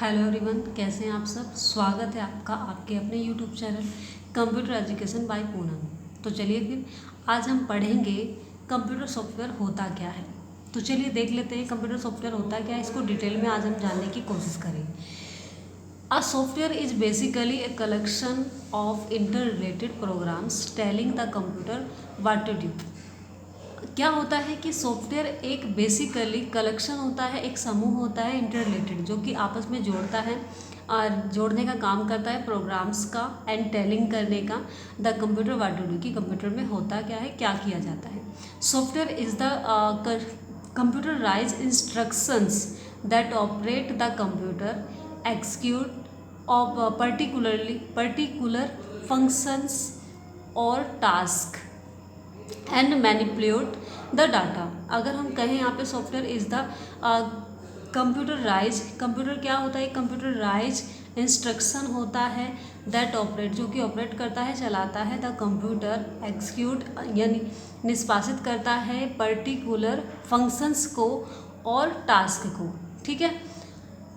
Hello everyone, कैसे हैं आप सब। स्वागत है आपका आपके अपने YouTube channel computer education by Poonam. तो चलिए फिर आज हम पढ़ेंगे कंप्यूटर सॉफ्टवेयर होता क्या है। तो चलिए देख लेते हैं कंप्यूटर सॉफ्टवेयर होता क्या है, इसको डिटेल में आज हम जानने की कोशिश करेंगे। A software is basically a collection of inter related programs telling the computer what to do. क्या होता है कि सॉफ्टवेयर एक बेसिकली कलेक्शन होता है, एक समूह होता है इंटर रिलेटेड, जो कि आपस में जोड़ता है और जोड़ने का काम करता है प्रोग्राम्स का एंड टेलिंग करने का the computer what to do, कि कंप्यूटर में होता क्या है, क्या किया जाता है। Software is the computerise instructions that operate the computer execute of particular functions और task and manipulate the data. अगर हम कहें यहाँ पे सॉफ्टवेयर इज द कंप्यूटर क्या होता है, कंप्यूटराइज इंस्ट्रक्शन होता है दैट ऑपरेट, जो कि ऑपरेट करता है, चलाता है द कंप्यूटर एग्जीक्यूट यानी निष्पादित करता है पर्टिकुलर फंक्शंस को और टास्क को, ठीक है,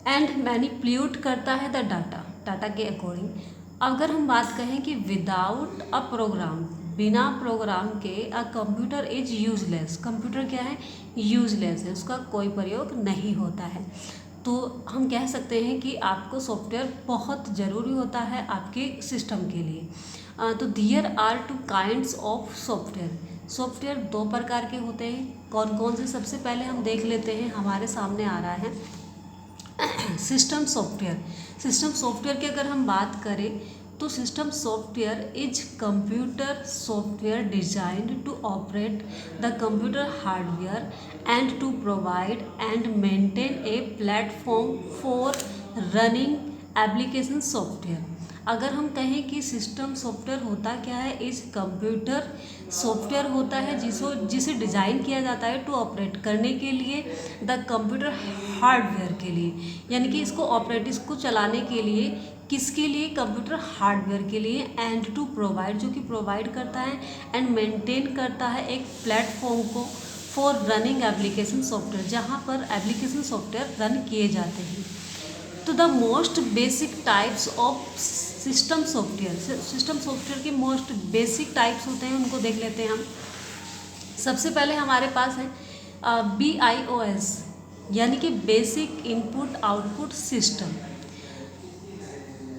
एंड मैनिपुलेट करता है द डाटा के अकॉर्डिंग। अगर हम बात कहें कि विदाउट अ प्रोग्राम, बिना प्रोग्राम के a computer is useless, computer क्या है, यूजलेस है, उसका कोई प्रयोग नहीं होता है। तो हम कह सकते हैं कि आपको सॉफ्टवेयर बहुत ज़रूरी होता है आपके सिस्टम के लिए। तो there are two kinds of software दो प्रकार के होते हैं। कौन कौन से, सबसे पहले हम देख लेते हैं, हमारे सामने आ रहा है सिस्टम सॉफ्टवेयर की अगर हम बात करें तो system software is computer software designed to operate the computer hardware and to provide and maintain a platform for running application software. अगर हम कहें कि सिस्टम सॉफ्टवेयर होता क्या है, इस कंप्यूटर सॉफ्टवेयर होता है जिसे डिज़ाइन किया जाता है टू ऑपरेट करने के लिए द कंप्यूटर हार्डवेयर के लिए, यानी कि इसको चलाने के लिए, किसके लिए, कंप्यूटर हार्डवेयर के लिए, एंड टू प्रोवाइड, जो कि प्रोवाइड करता है एंड मेंटेन करता है एक प्लेटफॉर्म को फॉर रनिंग एप्लीकेशन सॉफ्टवेयर, जहाँ पर एप्लीकेशन सॉफ्टवेयर रन किए जाते हैं। तो the most basic types of system software के मोस्ट बेसिक टाइप्स होते हैं, उनको देख लेते हैं हम। सबसे पहले हमारे पास है BIOS, यानी कि बेसिक इनपुट आउटपुट सिस्टम,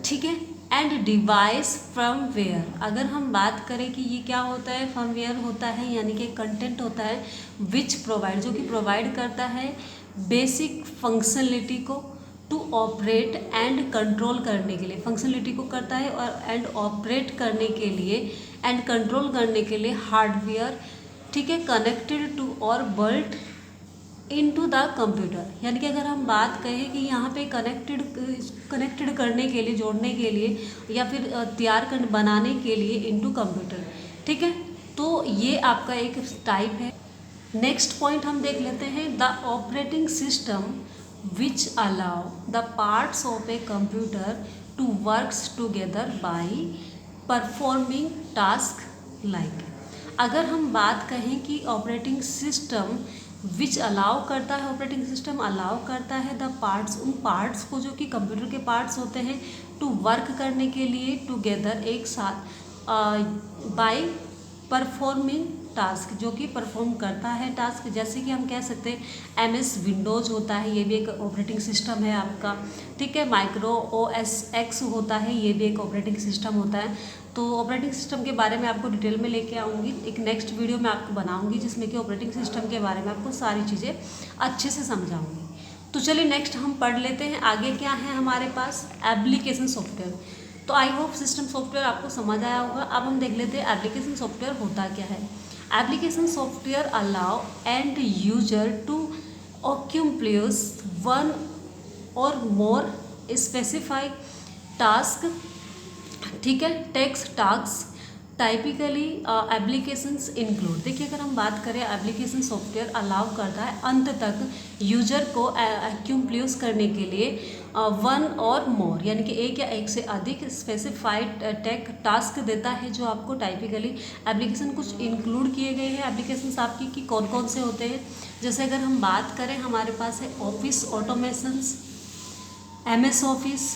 ठीक है, एंड डिवाइस फर्मवेयर। अगर हम बात करें कि ये क्या होता है, फर्मवेयर होता है यानी कि कंटेंट होता है विच प्रोवाइड, जो कि प्रोवाइड करता है बेसिक फंक्शनलिटी को टू ऑपरेट एंड कंट्रोल करने के लिए, फंक्शनलिटी को करता है और एंड ऑपरेट करने के लिए एंड कंट्रोल करने के लिए हार्डवेयर, ठीक है, कनेक्टेड टू और बिल्ट इनटू द कंप्यूटर। यानी कि अगर हम बात कहें कि यहाँ पे कनेक्टेड करने के लिए, जोड़ने के लिए या फिर बनाने के लिए इनटू कंप्यूटर, ठीक है। तो ये आपका एक टाइप है। नेक्स्ट पॉइंट हम देख लेते हैं, the operating system which allow the parts of a computer to works together by performing task like। अगर हम बात कहें कि ऑपरेटिंग सिस्टम विच अलाउ करता है, ऑपरेटिंग सिस्टम अलाउ करता है द पार्ट्स, उन पार्ट्स को जो कि कंप्यूटर के पार्ट्स होते हैं, टू वर्क करने के लिए टुगेदर, एक साथ, बाय परफॉर्मिंग टास्क, जो कि परफॉर्म करता है टास्क। जैसे कि हम कह सकते हैं MS विंडोज़ होता है, ये भी एक ऑपरेटिंग सिस्टम है आपका, ठीक है। माइक्रो OS X होता है, ये भी एक ऑपरेटिंग सिस्टम होता है। तो ऑपरेटिंग सिस्टम के बारे में आपको डिटेल में लेके आऊँगी, एक नेक्स्ट वीडियो में आपको बनाऊँगी जिसमें कि ऑपरेटिंग सिस्टम के बारे में आपको सारी चीज़ें अच्छे से समझाऊँगी। तो चलिए नेक्स्ट हम पढ़ लेते हैं, आगे क्या है हमारे पास, एप्लीकेशन सॉफ्टवेयर। तो आई होप सिस्टम सॉफ्टवेयर आपको समझ आया होगा। अब हम देख लेते हैं एप्लीकेशन सॉफ्टवेयर होता क्या है। Application software allow end user to accomplish one और मोर स्पेसिफाइड टास्क, ठीक है, टास्क टाइपिकली एप्लीकेशंस इंक्लूड। देखिए अगर हम बात करें, एप्लीकेशन सॉफ्टवेयर अलाउ करता है अंत तक यूजर को एक्यूम्प्लीस करने के लिए वन और मोर, यानी कि एक या एक से अधिक स्पेसिफाइड टास्क देता है, जो आपको टाइपिकली एप्लीकेशन कुछ इंक्लूड किए गए हैं एप्लीकेशंस आपकी कि कौन कौन से होते हैं। जैसे अगर हम बात करें, हमारे पास है office automations, MS office,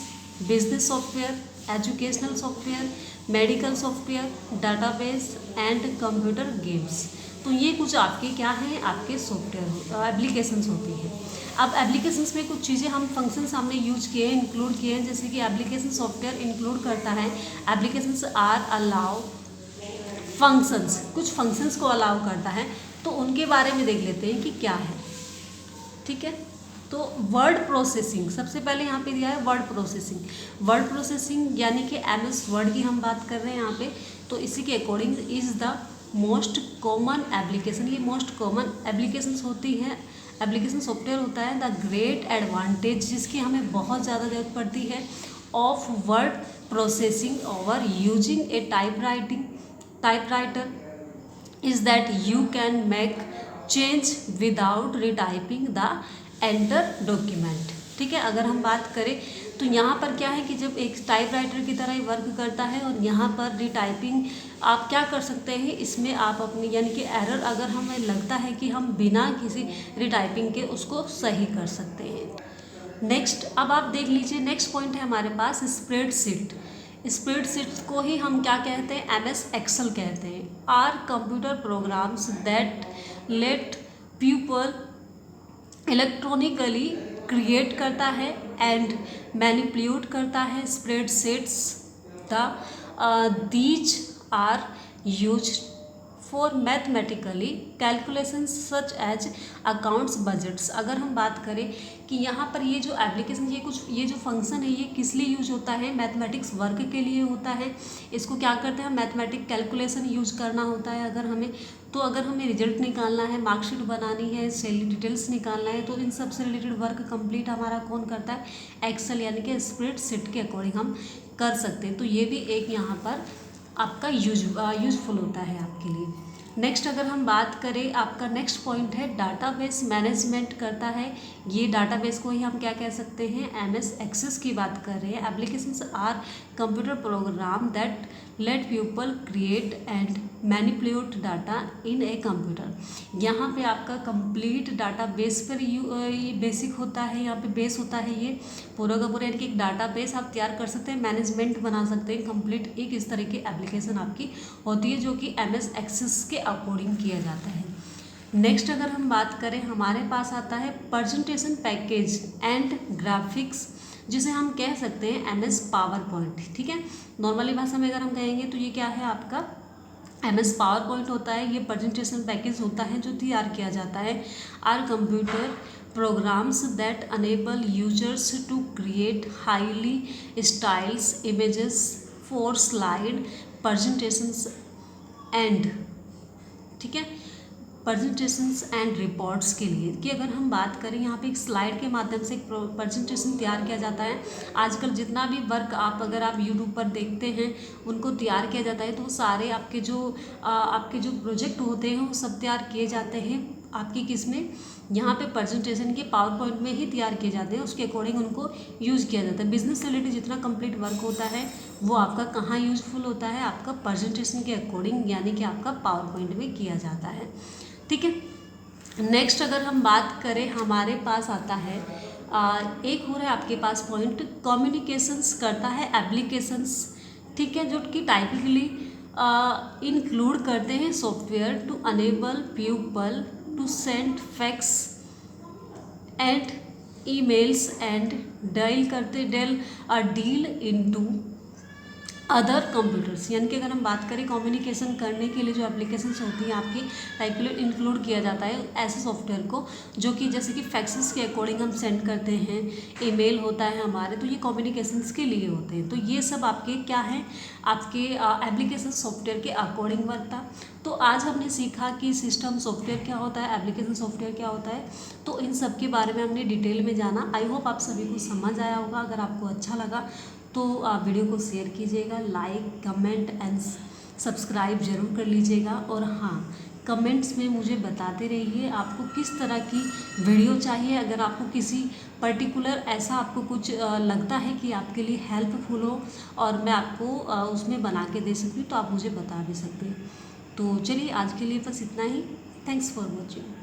business software, educational software, medical software, database and computer games. तो ये कुछ आपके क्या हैं, आपके सॉफ्टवेयर एप्लीकेशंस होती हैं। अब एप्लीकेशंस में कुछ चीज़ें हम फंक्शंस हमने यूज किए हैं, इंक्लूड किए हैं, जैसे कि एप्लीकेशन सॉफ्टवेयर इंक्लूड करता है एप्लीकेशंस आर अलाउ फंक्शंस, कुछ फंक्शंस को अलाउ करता है। तो उनके बारे में देख लेते हैं कि क्या है। ठीक है, तो वर्ड प्रोसेसिंग सबसे पहले यहाँ पे दिया है वर्ड प्रोसेसिंग। वर्ड प्रोसेसिंग यानी कि MS वर्ड की हम बात कर रहे हैं यहाँ पे। तो इसी के according is the most common application, ये मोस्ट कॉमन एप्लीकेशंस होती हैं, एप्लीकेशन सॉफ्टवेयर होता है। द ग्रेट एडवांटेज जिसकी हमें बहुत ज़्यादा ज़रूरत पड़ती है of word processing over using A typewriter is that you can make change without retyping the enter document। ठीक है, अगर हम बात करें तो यहाँ पर क्या है कि जब एक टाइपराइटर की तरह ही वर्क करता है और यहाँ पर रिटाइपिंग आप क्या कर सकते हैं, इसमें आप अपनी यानी कि एरर अगर हमें लगता है कि हम बिना किसी रिटाइपिंग के उसको सही कर सकते हैं। नेक्स्ट, अब आप देख लीजिए, नेक्स्ट पॉइंट है हमारे पास स्प्रेडशीट। स्प्रेडशीट को ही हम क्या कहते हैं, MS एक्सेल कहते हैं। Are computer programs that let people electronically create करता है एंड मैनिपुलेट करता है spreadsheets. These are used for mathematically calculations such as accounts budgets. अगर हम बात करें कि यहाँ पर ये जो एप्लीकेशन ये जो फंक्शन है ये किस लिए यूज होता है, मैथमेटिक्स वर्क के लिए होता है। इसको क्या करते हैं, मैथमेटिक कैलकुलेशन यूज करना होता है अगर हमें। तो अगर हमें रिजल्ट निकालना है, मार्कशीट बनानी है, सैलरी डिटेल्स निकालना है, तो इन सब से रिलेटेड वर्क कंप्लीट हमारा कौन करता है, एक्सेल यानी कि स्प्रेडशीट के अकॉर्डिंग हम कर सकते हैं। तो ये भी एक यहाँ पर आपका यूजफुल होता है आपके लिए। नेक्स्ट अगर हम बात करें, आपका नेक्स्ट पॉइंट है डाटाबेस मैनेजमेंट करता है। ये डाटाबेस को ही हम क्या कह सकते हैं, MS एक्सेस की बात कर रहे हैं। Applications are computer program that let people create and manipulate data in a computer. यहाँ पे आपका कंप्लीट डाटा बेस पर ये बेसिक होता है, यहाँ पे बेस होता है ये पूरा का पूरा, यानी कि एक डाटा बेस आप तैयार कर सकते हैं, मैनेजमेंट बना सकते हैं कंप्लीट। एक इस तरह की एप्लीकेशन आपकी होती है जो कि MS एक्सेस के अकॉर्डिंग किया जाता है। नेक्स्ट अगर हम बात करें, हमारे पास आता है प्रेजेंटेशन पैकेज एंड ग्राफिक्स, जिसे हम कह सकते हैं MS पावर पॉइंट। ठीक है, नॉर्मली भाषा में अगर हम कहेंगे तो ये क्या है, आपका MS पावर पॉइंट होता है। ये प्रेजेंटेशन पैकेज होता है जो तैयार किया जाता है। Are computer programs that enable users to create highly styled images for slide presentations and ठीक है प्रेजेंटेशंस एंड रिपोर्ट्स के लिए। कि अगर हम बात करें यहाँ पे एक स्लाइड के माध्यम से एक प्रेजेंटेशन तैयार किया जाता है। आजकल जितना भी वर्क आप अगर आप यूट्यूब पर देखते हैं उनको तैयार किया जाता है, तो वो सारे आपके जो प्रोजेक्ट होते हैं वो सब तैयार किए जाते हैं आपकी किस में, यहाँ पे प्रेजेंटेशन के पावर पॉइंट में ही तैयार किए जाते हैं। उसके अकॉर्डिंग उनको यूज़ किया जाता है। बिजनेस से रिलेटेड जितना कंप्लीट वर्क होता है वो आपका कहाँ यूजफुल होता है, आपका प्रेजेंटेशन के अकॉर्डिंग, यानी कि आपका पावर पॉइंट में किया जाता है। ठीक है, नेक्स्ट अगर हम बात करें, हमारे पास आता है एक हो रहा है आपके पास पॉइंट, कम्युनिकेशंस करता है एप्लीकेशंस। ठीक है, जो कि टाइपिकली इंक्लूड करते हैं software to enable people to send fax and emails and deal into other computers. यानी कि अगर हम बात करें कम्युनिकेशन करने के लिए जो एप्लीकेशंस होती हैं आपकी टाइपली इंक्लूड किया जाता है ऐसे सॉफ्टवेयर को, जो कि जैसे कि फैक्सेस के अकॉर्डिंग हम सेंड करते हैं, ईमेल होता है हमारे, तो ये कम्युनिकेशंस के लिए होते हैं। तो ये सब आपके क्या हैं, आपके एप्लीकेशन सॉफ्टवेयर के अकॉर्डिंग वर्क था। तो आज हमने सीखा कि सिस्टम सॉफ्टवेयर क्या होता है, एप्लीकेशन सॉफ्टवेयर क्या होता है, तो इन सब के बारे में हमने डिटेल में जाना। आई होप आप सभी को समझ आया होगा। अगर आपको अच्छा लगा तो आप वीडियो को शेयर कीजिएगा, लाइक कमेंट एंड सब्सक्राइब ज़रूर कर लीजिएगा। और हाँ, कमेंट्स में मुझे बताते रहिए आपको किस तरह की वीडियो चाहिए। अगर आपको किसी पर्टिकुलर ऐसा आपको कुछ लगता है कि आपके लिए हेल्पफुल हो और मैं आपको उसमें बना के दे सकती हूँ, तो आप मुझे बता भी सकते हैं। तो चलिए आज के लिए बस इतना ही। Thanks for watching.